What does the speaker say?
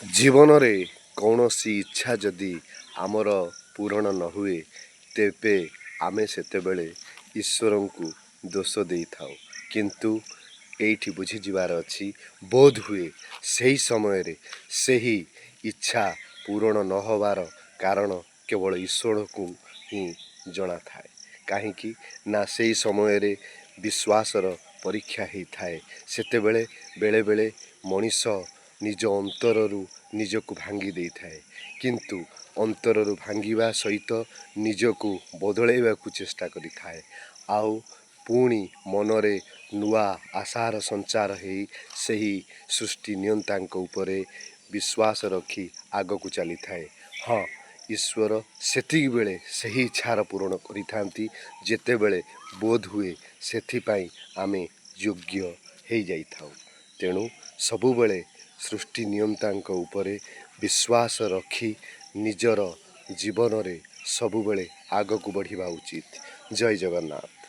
जीवन रे कौनसी इच्छा जदि आमर पूरण न हुए तेबे आमे सेतेबेले ईश्वर को दोष दे था किंतु एठी बुझी जीवार अच्छी बोध हुए सही समय रे सही इच्छा पूरण न होवार कारण केवल ईश्वर को ही जना थाए कहीं ना सही समय रे विश्वासर परीक्षा ही थाए सेतेबेले बेले बेले मनीष निज अंतररू निजको भांगी दे थाए किंतु अंतररू भांगिवा सहित निजको बदलैवाकू चेष्टा करि थाए आउ पुणी मनरे नुआ आशार संचार हो सही सृष्टि नियंतांक उपरे विश्वास रखी आगकू चली थाए। हाँ, ईश्वर सेतिक बेले सही इच्छार पूरण करिथांती जेतेबेले बोध हुए सेथिपाई आमे योग्य हो जाइथाउ। तेणु सबुबेले सृष्टि नियंतांक उपरे विश्वास रखी निजर जीवन रे सबुबेले आगकू बढ़िबा उचित। जय जगन्नाथ।